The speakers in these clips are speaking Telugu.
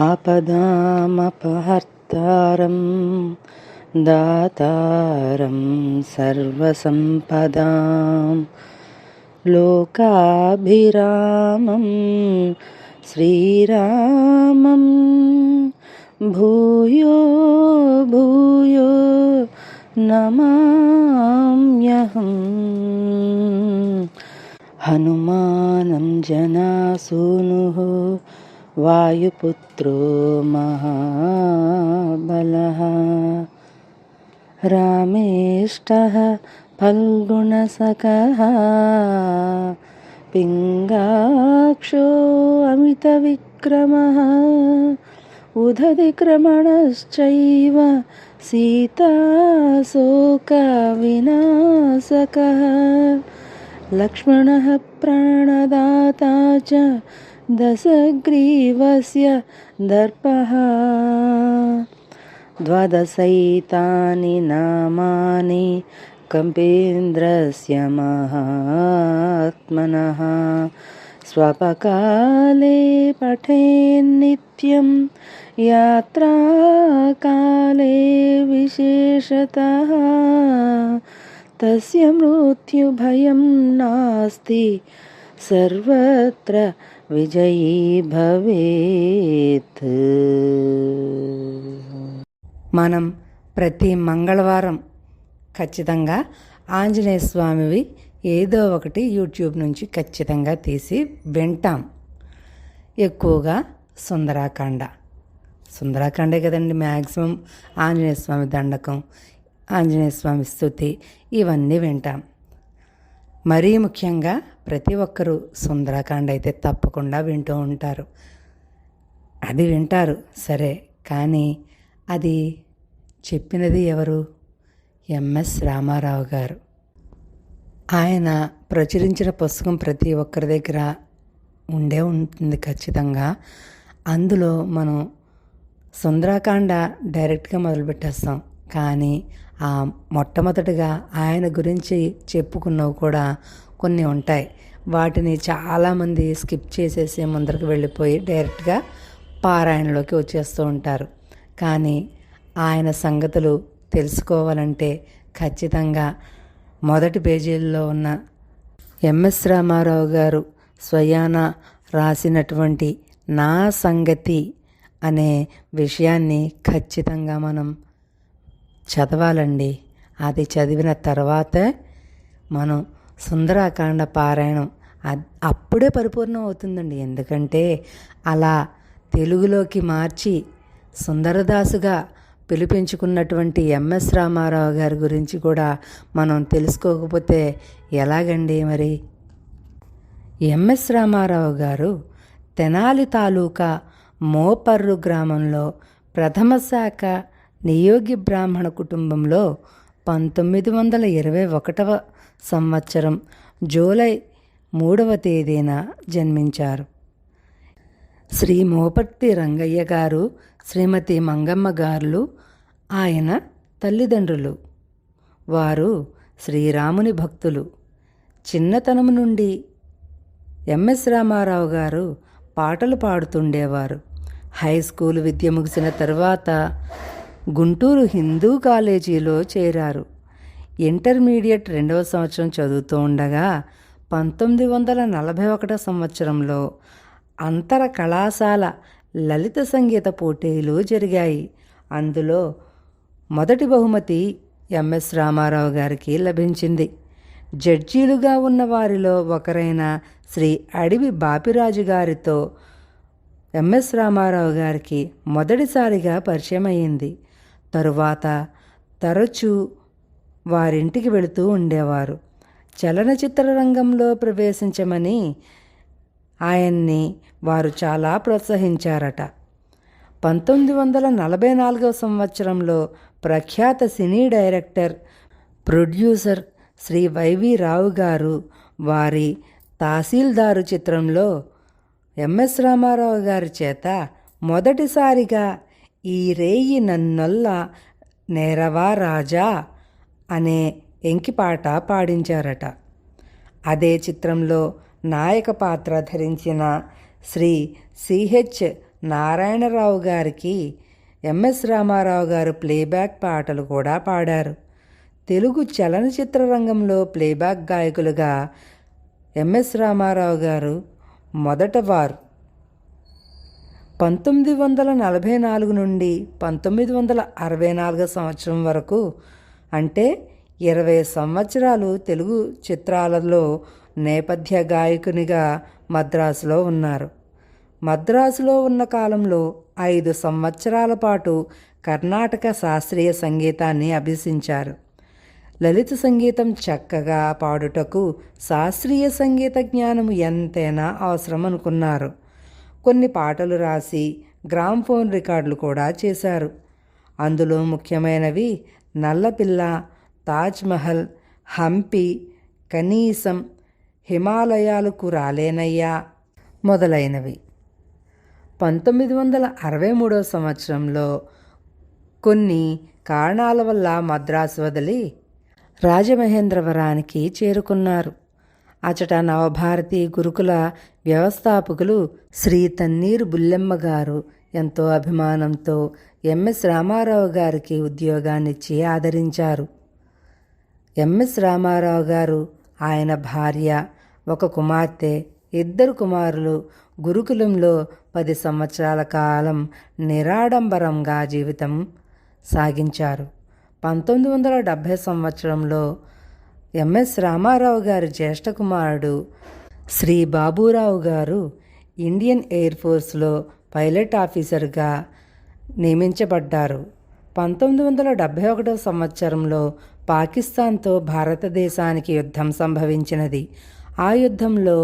ఆపదామపహర్తారం దాతారం సర్వసంపదాం లోకాభిరామం శ్రీరామం భూయో భూయో నమామ్యహం. హనుమానం జనాసూనుః వాయుపుత్రో మహాబలః రామేష్టః ఫల్గుణసఖః పింగాక్షో అమితవిక్రమः ఉదధిక్రమణశ్చైవ సీతాశోకవినాశకः లక్ష్మణः ప్రాణదాతా చ దశగ్రీవస్య దర్పః ద్వాదశైతాని నామాని కపీంద్రస్య మహాత్మనః స్వపకాలే పఠేన్నిత్యం యాత్రాకాలే విశేషతః తస్య మృత్యుభయం నాస్తి సర్వత్ర విజయీ భవేత్. మనం ప్రతి మంగళవారం ఖచ్చితంగా ఆంజనేయ స్వామివి ఏదో ఒకటి యూట్యూబ్ నుంచి ఖచ్చితంగా తీసి వింటాం. ఎక్కువగా సుందరాకాండే కదండి మ్యాక్సిమం. ఆంజనేయ స్వామి దండకం, ఆంజనేయ స్వామి స్తుతి ఇవన్నీ వింటాం. మరీ ముఖ్యంగా ప్రతి ఒక్కరూ సుందరాకాండ అయితే తప్పకుండా వింటూ ఉంటారు. అది వింటారు సరే, కానీ అది చెప్పినది ఎవరు? ఎంఎస్ రామారావు గారు. ఆయన ప్రచురించిన పుస్తకం ప్రతి ఒక్కరి దగ్గర ఉండే ఉంటుంది ఖచ్చితంగా. అందులో మనం సుందరాకాండ డైరెక్ట్గా మొదలుపెట్టేస్తాం, కానీ ఆ మొట్టమొదటిగా ఆయన గురించి చెప్పుకున్నవి కూడా కొన్ని ఉంటాయి. వాటిని చాలామంది స్కిప్ చేసేసి ముందరకు వెళ్ళిపోయి డైరెక్ట్గా పారాయణలోకి వచ్చేస్తూ ఉంటారు. కానీ ఆయన సంగతులు తెలుసుకోవాలంటే ఖచ్చితంగా మొదటి పేజీల్లో ఉన్న ఎంఎస్ రామారావు గారు స్వయాన రాసినటువంటి నా సంగతి అనే విషయాన్ని ఖచ్చితంగా మనం చదవాలండి. అది చదివిన తర్వాతే మనం సుందరాకాండ పారాయణం అప్పుడే పరిపూర్ణం అవుతుందండి. ఎందుకంటే అలా తెలుగులోకి మార్చి సుందరదాసుగా పిలిపించుకున్నటువంటి ఎంఎస్ రామారావు గారి గురించి కూడా మనం తెలుసుకోకపోతే ఎలాగండి మరి. ఎంఎస్ రామారావు గారు తెనాలి తాలూకా మోపర్రు గ్రామంలో ప్రథమ శాఖ నియోగి బ్రాహ్మణ కుటుంబంలో 1921 సంవత్సరం జూలై 3వ తేదీన జన్మించారు. శ్రీ మోపర్తి రంగయ్య గారు, శ్రీమతి మంగమ్మ గారు ఆయన తల్లిదండ్రులు. వారు శ్రీరాముని భక్తులు. చిన్నతనం నుండి ఎంఎస్ రామారావు గారు పాటలు పాడుతుండేవారు. హై స్కూల్ విద్య ముగిసిన తర్వాత గుంటూరు హిందూ కాలేజీలో చేరారు. ఇంటర్మీడియట్ 2వ సంవత్సరం చదువుతూ ఉండగా 1941 సంవత్సరంలో అంతర కళాశాల లలిత సంగీత పోటీలు జరిగాయి. అందులో మొదటి బహుమతి ఎంఎస్ రామారావు గారికి లభించింది. జడ్జీలుగా ఉన్న వారిలో ఒకరైన శ్రీ అడివి బాపిరాజు గారితో ఎంఎస్ రామారావు గారికి మొదటిసారిగా పరిచయం అయ్యింది. తరువాత తరచూ వారింటికి వెళుతూ ఉండేవారు. చలనచిత్ర రంగంలో ప్రవేశించమని ఆయన్ని వారు చాలా ప్రోత్సహించారట. 1944 సంవత్సరంలో ప్రఖ్యాత cine director, producer Shri YV Rao గారు వారి తహసీల్దారు చిత్రంలో ఎంఎస్ రామారావు గారి చేత మొదటిసారిగా ఈ రేయి నన్నొల్ల నేరవా రాజా అనే ఎంకిపాట పాడించారట. అదే చిత్రంలో నాయక పాత్ర ధరించిన శ్రీ సిహెచ్ నారాయణరావు గారికి ఎంఎస్ రామారావు గారు ప్లేబ్యాక్ పాటలు కూడా పాడారు. తెలుగు చలనచిత్ర రంగంలో ప్లేబ్యాక్ గాయకులుగా ఎంఎస్ రామారావు గారు మొదటవారు. 1944 నుండి 1964 సంవత్సరం వరకు, అంటే 20 సంవత్సరాలు తెలుగు చిత్రాలలో నేపథ్య గాయకునిగా మద్రాసులో ఉన్నారు. మద్రాసులో ఉన్న కాలంలో 5 సంవత్సరాల పాటు కర్ణాటక శాస్త్రీయ సంగీతాన్ని అభ్యసించారు. లలిత సంగీతం చక్కగా పాడుటకు శాస్త్రీయ సంగీత జ్ఞానం ఎంతైనా అవసరం అనుకున్నారు. కొన్ని పాటలు రాసి గ్రామ్ఫోన్ రికార్డులు కూడా చేశారు. అందులో ముఖ్యమైనవి నల్లపిల్ల, తాజ్మహల్, హంపి, కనీసం, హిమాలయాలకు రాలేనయ్యా మొదలైనవి. 1963 సంవత్సరంలో కొన్ని కారణాల వల్ల మద్రాసు వదిలి రాజమహేంద్రవరానికి చేరుకున్నారు. అచట నవభారతి గురుకుల వ్యవస్థాపకులు శ్రీ తన్నీరు బుల్లెమ్మ గారు ఎంతో అభిమానంతో ఎంఎస్ రామారావు గారికి ఉద్యోగాన్నిచ్చి ఆదరించారు. ఎంఎస్ రామారావు గారు, ఆయన భార్య, ఒక కుమార్తె, 2 కుమారులు గురుకులంలో 10 సంవత్సరాల కాలం నిరాడంబరంగా జీవితం సాగించారు. 1970 సంవత్సరంలో ఎంఎస్ రామారావు గారి జ్యేష్ఠ కుమారుడు శ్రీ బాబూరావు గారు ఇండియన్ ఎయిర్ ఫోర్స్లో పైలట్ ఆఫీసర్గా నియమించబడ్డారు. 1971 సంవత్సరంలో పాకిస్తాన్తో భారతదేశానికి యుద్ధం సంభవించినది. ఆ యుద్ధంలో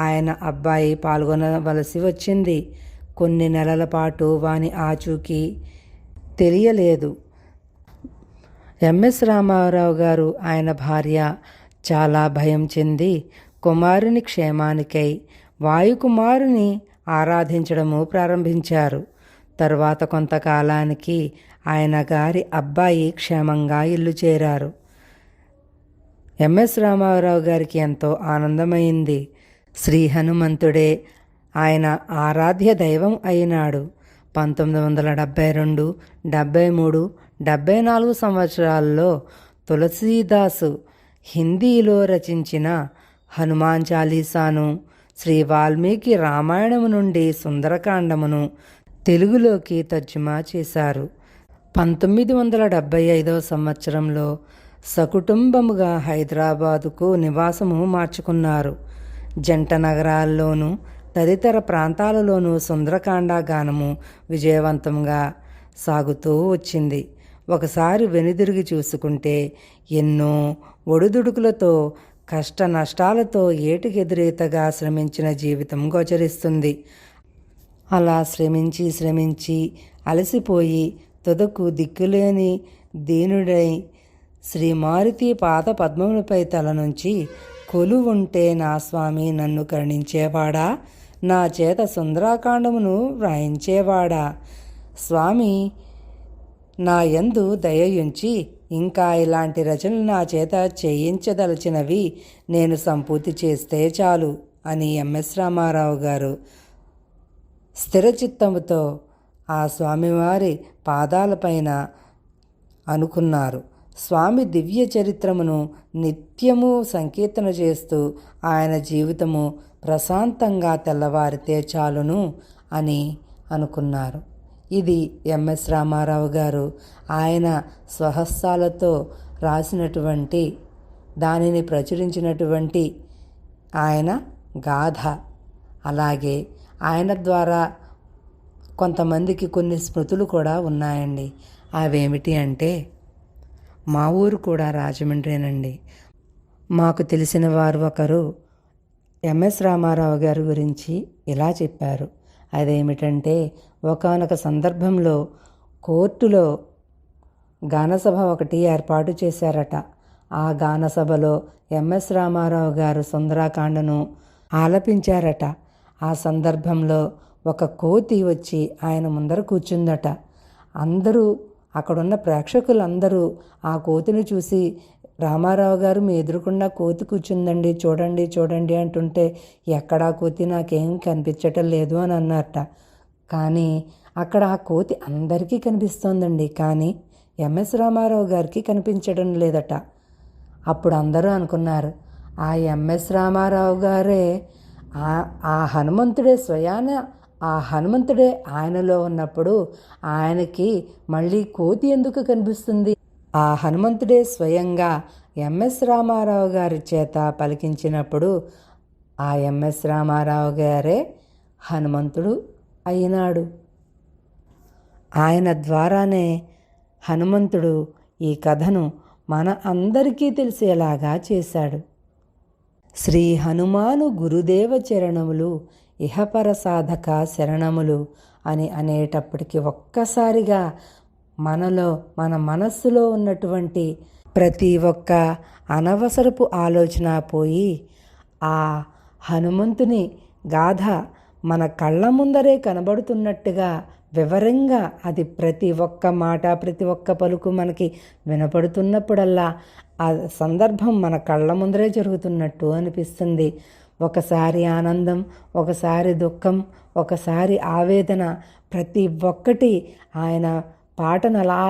ఆయన అబ్బాయి పాల్గొనవలసి వచ్చింది. కొన్ని నెలల పాటు వాని ఆచూకీ తెలియలేదు. ఎంఎస్ రామారావు గారు, ఆయన భార్య చాలా భయం చెంది కుమారుని క్షేమానికై వాయుకుమారుని ఆరాధించడము ప్రారంభించారు. తరువాత కొంతకాలానికి ఆయన గారి అబ్బాయి క్షేమంగా ఇల్లు చేరారు. ఎంఎస్ రామారావు గారికి ఎంతో ఆనందమైంది. శ్రీ హనుమంతుడే ఆయన ఆరాధ్య దైవం అయినాడు. 1972, 73, 74 సంవత్సరాల్లో తులసీదాసు హిందీలో రచించిన హనుమాన్ చాలీసాను, శ్రీ వాల్మీకి రామాయణము నుండి సుందరకాండమును తెలుగులోకి తర్జుమా చేశారు. 1975 సంవత్సరంలో సకుటుంబముగా హైదరాబాదుకు నివాసము మార్చుకున్నారు. జంట నగరాల్లోనూ తదితర ప్రాంతాలలోనూ సుందరకాండ గానము విజయవంతంగా సాగుతూ వచ్చింది. ఒకసారి వెనుదిరిగి చూసుకుంటే ఎన్నో ఒడిదుడుకులతో, కష్ట నష్టాలతో ఏటికెదురీతగా శ్రమించిన జీవితం గోచరిస్తుంది. అలా శ్రమించి అలసిపోయి తుదకు దిక్కులేని దీనుడై శ్రీ మారుతి పాద పద్మములపై తల నుంచి కొలువుంటే నా స్వామి నన్ను కరుణించేవాడా, నా చేత సుందరాకాండమును వ్రాయించేవాడా, స్వామి నా యందు దయయుంచి ఇంకా ఇలాంటి రచనలు నా చేత చేయించదలచినవి నేను సంపూర్తి చేస్తే చాలు అని ఎంఎస్ రామారావు గారు స్థిరచిత్తముతో ఆ స్వామివారి పాదాలపైన అనుకున్నారు. స్వామి దివ్య చరిత్రమును నిత్యము సంకీర్తన చేస్తూ ఆయన జీవితము ప్రశాంతంగా తెల్లవారితే చాలును అని అనుకున్నారు. ఇది ఎంఎస్ రామారావు గారు ఆయన స్వహస్తాలతో రాసినటువంటి, దానిని ప్రచురించినటువంటి ఆయన గాథ. అలాగే ఆయన ద్వారా కొంతమందికి కొన్ని స్మృతులు కూడా ఉన్నాయండి. అవేమిటి అంటే, మా ఊరు కూడా రాజమండ్రేనండి. మాకు తెలిసిన వారు ఒకరు ఎంఎస్ రామారావు గారి గురించి ఇలా చెప్పారు. అదేమిటంటే, ఒకానొక సందర్భంలో కోర్టులో గానసభ ఒకటి ఏర్పాటు చేశారట. ఆ గానసభలో ఎంఎస్ రామారావు గారు సుందరాకాండను ఆలపించారట. ఆ సందర్భంలో ఒక కోతి వచ్చి ఆయన ముందర కూర్చుందట. అందరూ, అక్కడున్న ప్రేక్షకులందరూ ఆ కోతిని చూసి, రామారావు గారు మీ ఎదురుకుండా కోతి కూర్చుందండి, చూడండి చూడండి అంటుంటే, ఎక్కడా కోతి, నాకేం కనిపించటం లేదు అని అన్నారట. కానీ అక్కడ ఆ కోతి అందరికీ కనిపిస్తోందండి, కానీ ఎంఎస్ రామారావు గారికి కనిపించడం లేదట. అప్పుడు అందరూ అనుకున్నారు, ఆ ఎంఎస్ రామారావు గారే ఆ హనుమంతుడే స్వయాన ఆ హనుమంతుడే ఆయనలో ఉన్నప్పుడు ఆయనకి మళ్ళీ కోతి ఎందుకు కనిపిస్తుంది? ఆ హనుమంతుడే స్వయంగా ఎంఎస్ రామారావు గారి చేత పలికించినప్పుడు ఆ ఎంఎస్ రామారావు గారే హనుమంతుడు అయినాడు. ఆయన ద్వారానే హనుమంతుడు ఈ కథను మన అందరికీ తెలిసేలాగా చేశాడు. శ్రీ హనుమాను గురుదేవ చరణములు ఇహపర సాధక శరణములు అని అనేటప్పటికి ఒక్కసారిగా మన మనస్సులో ఉన్నటువంటి ప్రతి ఒక్క అనవసరపు ఆలోచన పోయి ఆ హనుమంతుని గాథ మన కళ్ళ ముందరే కనబడుతున్నట్టుగా వివరంగా అది ప్రతి ఒక్క మాట ప్రతి ఒక్క పలుకు మనకి వినపడుతున్నప్పుడల్లా ఆ సందర్భం మన కళ్ళ ముందరే జరుగుతున్నట్టు అనిపిస్తుంది. ఒకసారి ఆనందం, ఒకసారి దుఃఖం, ఒకసారి ఆవేదన, ప్రతి ఒక్కటి ఆయన పాటను అలా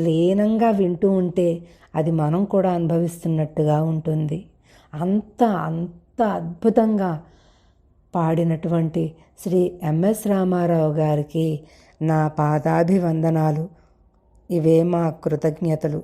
లీనంగా వింటూ ఉంటే అది మనం కూడా అనుభవిస్తున్నట్టుగా ఉంటుంది. అంత అద్భుతంగా పాడినటువంటి శ్రీ ఎంఎస్ రామారావు గారికి నా పాదాభివందనాలు. ఇవే మా కృతజ్ఞతలు.